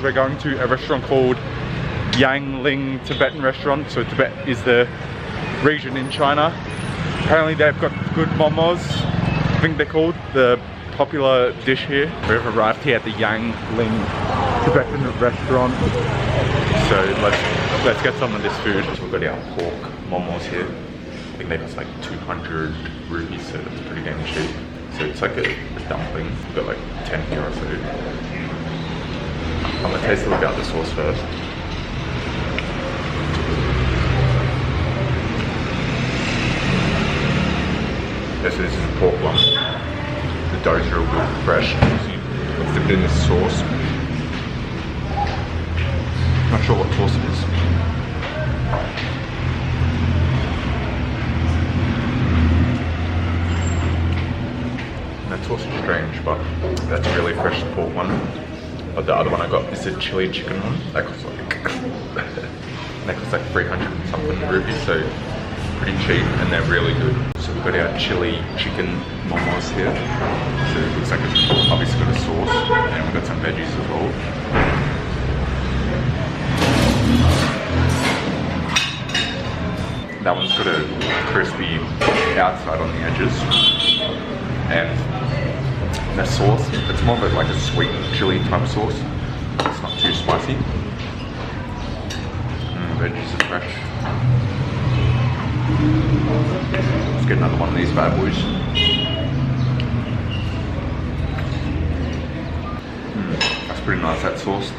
we're going to a restaurant called Yangling Tibetan restaurant. So Tibet is the region in China. Apparently they've got good momos. I think they're called the popular dish here. We've arrived here at the Yangling Tibetan restaurant. So let's get some of this food. So we've got our pork momos here. I think they cost like 200 rupees, so that's pretty damn cheap. So it's like a dumpling. We've got like 10 here or so. I'm gonna taste a little bit of the sauce first. Okay, so this is the pork one. The dough's real good, fresh. It's dipped in this sauce. Not sure what sauce it is. That sauce is strange, but that's really fresh, the pork one. But the other one I got is a chili chicken one. That costs like 300 and something rupees, so pretty cheap, and they're really good. So we've got our chili chicken momos here. So it looks like it's obviously got a sauce, and we've got some veggies as well. That one's got a crispy outside on the edges, and the sauce, it's more of like a sweet chili type sauce. It's not too spicy. Veggies are fresh. Let's get another one of these bad boys. That's pretty nice, that sauce.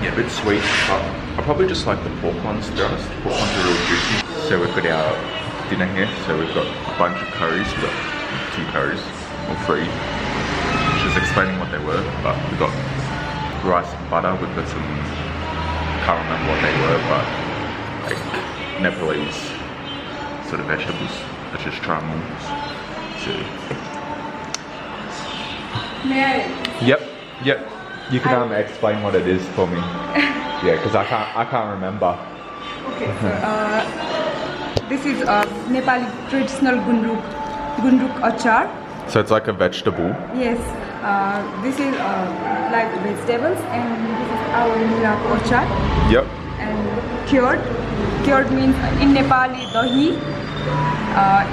Yeah, a bit sweet, but I probably just like the pork ones, to be honest. The pork ones are real juicy. So we've got our dinner here. So we've got a bunch of curries. We've got 2 curries, or 3. Just explaining what they were, but we've got rice and butter. We've got some, can't remember what they were, but like Nepalese sort of vegetables. Let's just try them all. So. May I? Yep. You can explain what it is for me. Yeah, because I can't remember. Okay, so this is Nepali traditional gundruk achar. So it's like a vegetable. Yes, this is like vegetables, and this is our milako achar. Yep. And cured. Cured means in Nepali dahi,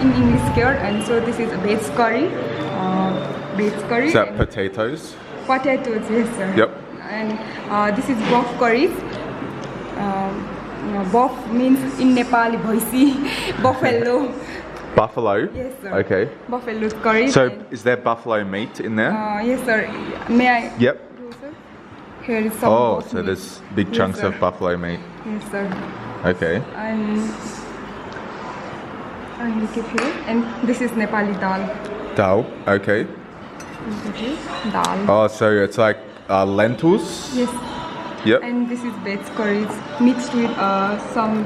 in English cured, and so this is a veg curry. Is that potatoes? Potatoes, yes sir. Yep. And this is bof curries. Bof means in Nepali bhaisi, buffalo. Buffalo? Yes sir. Okay. Buffalo curry. So is there buffalo meat in there? Yes sir. May I? Yep. Here is some. Oh, so there's big chunks of buffalo meat. Yes sir. Okay. And I keep here. And this is Nepali dal. Dal, okay. Dal. Oh, so it's like lentils? Yes. Yep. And this is veg curries mixed with some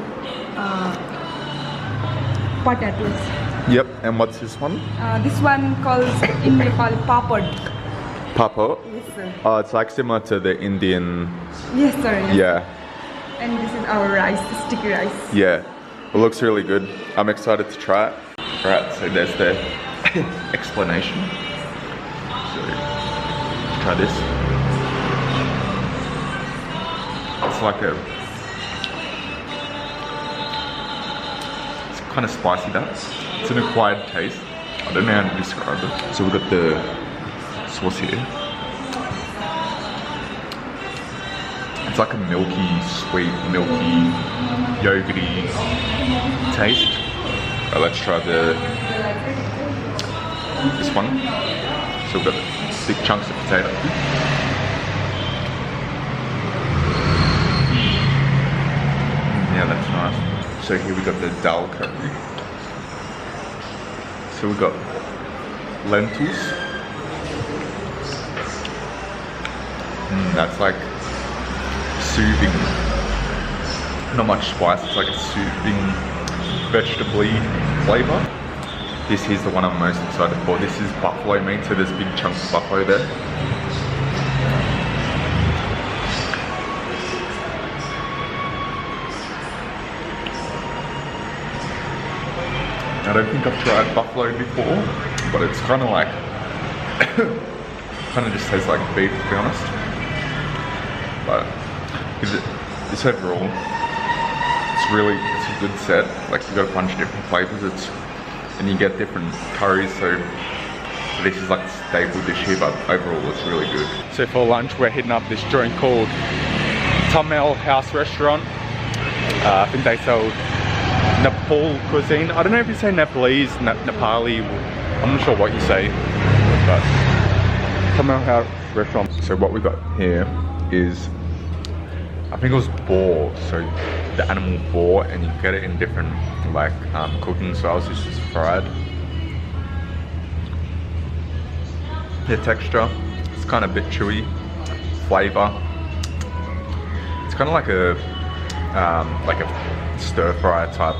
potatoes. Yep. And what's this one? This one calls in Nepal papad. Papa? Yes sir. Oh, it's like similar to the Indian. Yes sir. Yes. Yeah. And this is our rice, sticky rice. Yeah. It looks really good. I'm excited to try it. Alright, so there's the explanation. So, try this. It's like it's kind of spicy, that. It's an acquired taste. I don't know how to describe it. So we've got the sauce here. It's like a milky, sweet, milky, yogurty taste. Let's try this one. So we've got big chunks of potato. Yeah, that's nice. So here we got the dal curry. So we've got lentils. That's like soothing, not much spice, it's like a soothing vegetable-y flavour. This is the one I'm most excited for. This is buffalo meat, so there's big chunks of buffalo there. I don't think I've tried buffalo before, but it's kind of like, kind of just tastes like beef, to be honest. but this overall, it's a good set. Like you've got a bunch of different flavors. And you get different curries, so this is like a staple dish here, but overall it's really good. So for lunch, we're hitting up this joint called Tamil House Restaurant. I think they sell Nepal cuisine. I don't know if you say Nepalese, Nepali, I'm not sure what you say, but Tamil House Restaurant. So what we got here is, I think it was boar, so the animal boar, and you get it in different like cooking styles. This is fried. The texture, it's kind of a bit chewy. Flavor, it's kind of like a stir fry type.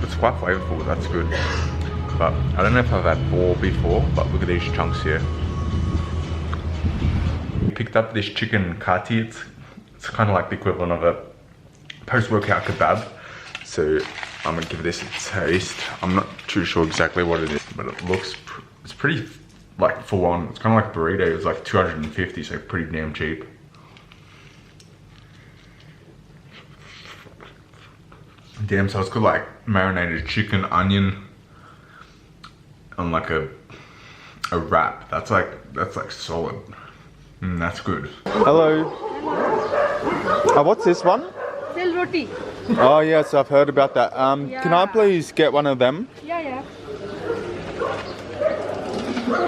It's quite flavorful. That's good. But I don't know if I've had boar before. But look at these chunks here. Picked up this chicken kati. It's kind of like the equivalent of a post-workout kebab. So I'm gonna give this a taste. I'm not too sure exactly what it is, but it's pretty like full on. It's kind of like a burrito. It was like 250, so pretty damn cheap. Damn, so it's got like marinated chicken, onion, and like a wrap. That's like solid. That's good. Hello. What's this one? Sel Roti. Oh yes, I've heard about that. Yeah. Can I please get one of them? Yeah.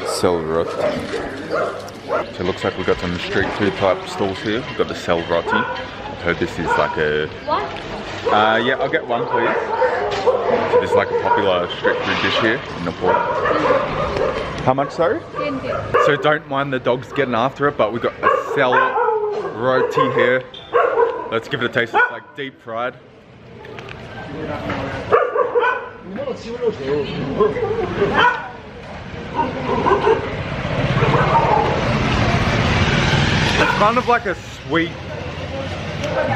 Sel Roti. So it looks like we've got some street food type stalls here. We've got the Sel Roti. I've heard this is like a... What? Yeah, I'll get one please. So this is like a popular street food dish here in Nepal. How much, sorry? 10. So don't mind the dogs getting after it, but we've got a Sel Roti here. Let's give it a taste. It's like deep fried. It's kind of like a sweet,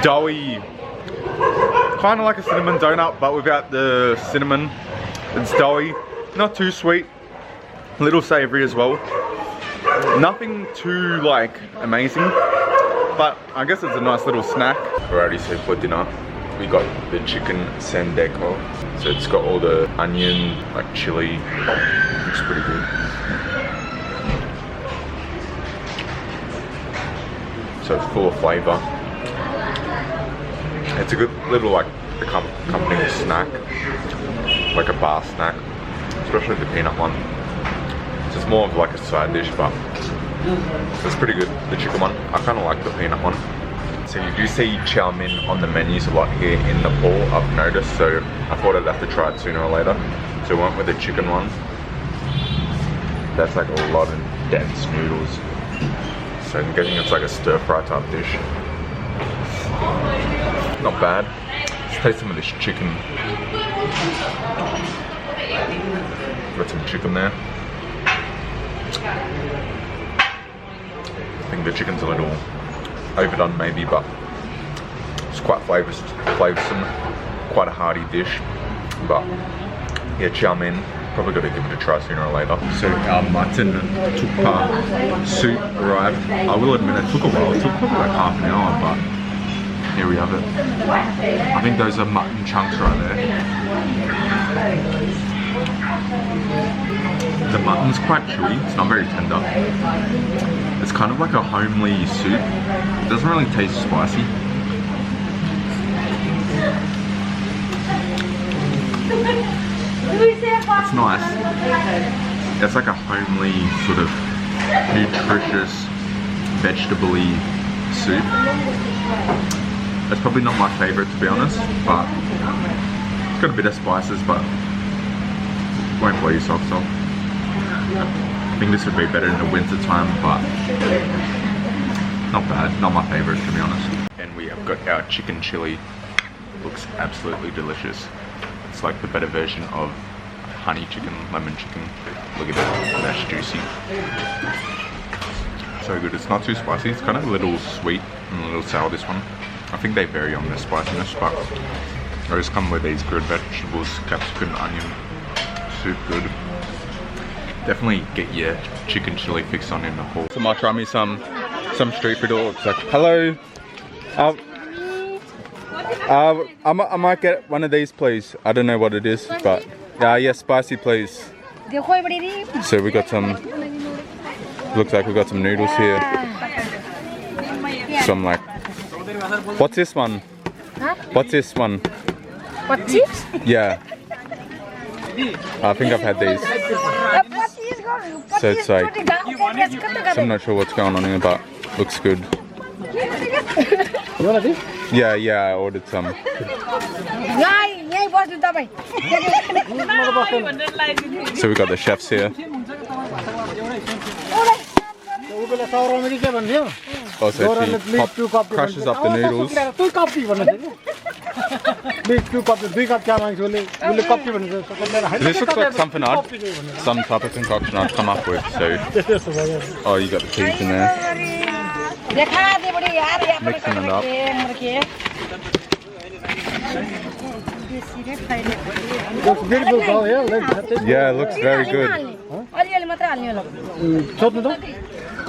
doughy, kind of like a cinnamon donut, but without the cinnamon. It's doughy, not too sweet, a little savory as well. Nothing too like amazing, but I guess it's a nice little snack. Alrighty, so for dinner, we got the chicken sadeko. So it's got all the onion, like chili. Looks pretty good. So it's full of flavor. It's a good little like accompanying snack, like a bar snack, especially the peanut one. So it's more of like a side dish, but it's pretty good. The chicken one, I kind of like the peanut one. So you do see chow mein on the menus a lot here in Nepal, I've noticed, so I thought I'd have to try it sooner or later. So we went with the chicken one. That's like a lot of dense noodles. So I'm guessing it's like a stir fry type dish. Not bad. Let's taste some of this chicken. Got some chicken there. I think the chicken's a little overdone maybe, but it's quite flavoursome, quite a hearty dish. But yeah, chow mein, probably got to give it a try sooner or later. So our mutton thukpa soup arrived. I will admit it took a while, it took probably like half an hour, but here we have it. I think those are mutton chunks right there. The mutton's quite chewy, it's not very tender. It's kind of like a homely soup. It doesn't really taste spicy. It's nice. It's like a homely sort of nutritious, vegetable-y soup. It's probably not my favourite to be honest, but it's got a bit of spices, but won't blow your socks off. I think this would be better in the winter time, but not bad, not my favourite to be honest. And we have got our chicken chili. Looks absolutely delicious. It's like the better version of honey chicken, lemon chicken. Look at that, that's juicy. So good, it's not too spicy. It's kind of a little sweet and a little sour, this one. I think they vary on their spiciness, but I just come with these grilled vegetables, capsicum, onion, soup good. Definitely get your chicken chili fix on in Nepal. So I might try me some street food. It's like, hello. I might get one of these, please. I don't know what it is, but yeah, spicy, please. So we got some. Looks like we got some noodles here. So I'm like, what's this one? Huh? What's this one? What chips? Yeah. I think I've had these. So it's like, so I'm not sure what's going on here, but looks good. You want this? Yeah, I ordered some. So we got the chefs here. Also, she crushes up the noodles. This looks like something odd. Some type of concoction I've come up with, so... Oh, you got the cheese in there. Mixing it up. Yeah, it looks very good.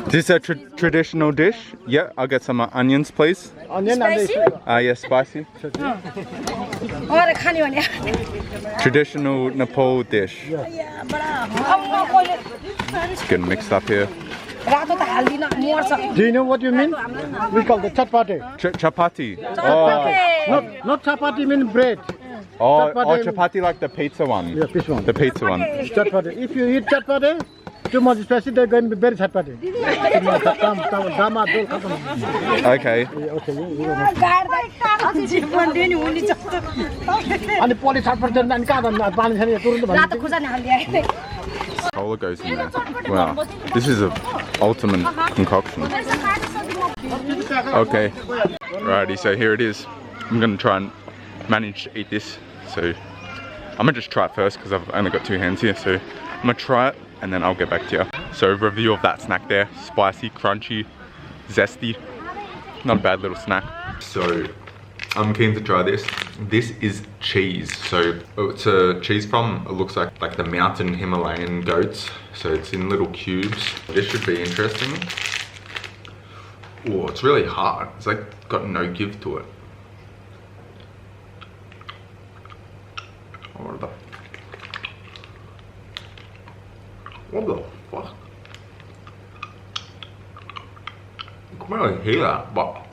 This is a traditional dish. Yeah, I'll get some onions, please. Onion and Yes, spicy. Traditional Nepal dish. It's getting mixed up here. Do you know what you mean? We call the chapati. Chapati. Not chapati mean bread. Chapati like the pizza one. Yeah, this one. The pizza one. Chapati. If you eat chapati, too much spicy, they're going to be very chapati. Okay. Cola goes in there. Wow, this is an ultimate concoction. Okay, righty, so here it is. I'm gonna try and manage to eat this. So I'm gonna just try it first because I've only got 2 hands here. So I'm gonna try it and then I'll get back to you. So review of that snack there. Spicy, crunchy, zesty. Not a bad little snack. So I'm keen to try this. This is cheese. So it's a cheese from, it looks like the mountain Himalayan goats. So it's in little cubes. This should be interesting. Oh, it's really hard. It's like got no give to it. What the fuck? You can barely hear that, but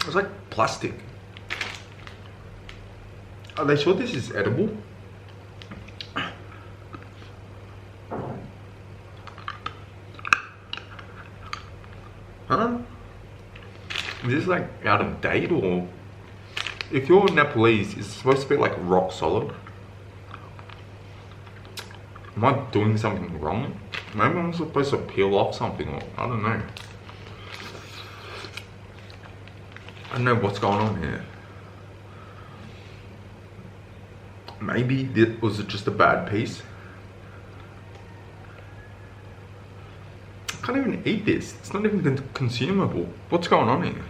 it's like plastic. Are they sure this is edible? Huh? Is this like out of date, or if you're Nepalese, is it supposed to be like rock solid? Am I doing something wrong? Maybe I'm supposed to peel off something, or I don't know. I don't know what's going on here. Maybe this was just a bad piece. I can't even eat this. It's not even consumable. What's going on here?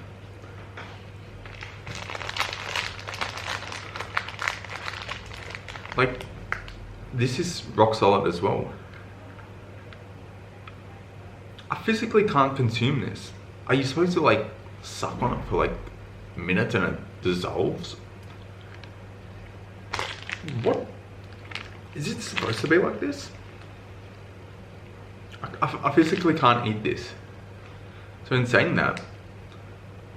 Like, this is rock solid as well. I physically can't consume this. Are you supposed to like suck on it for like minutes and it dissolves? What? Is it supposed to be like this? I physically can't eat this. So in saying that,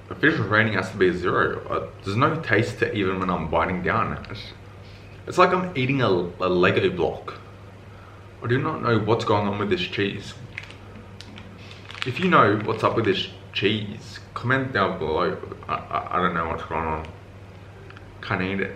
the visual rating has to be a 0. There's no taste to even when I'm biting down. It's like I'm eating a Lego block. I do not know what's going on with this cheese. If you know what's up with this cheese, comment down below. I don't know what's going on. Can't eat it.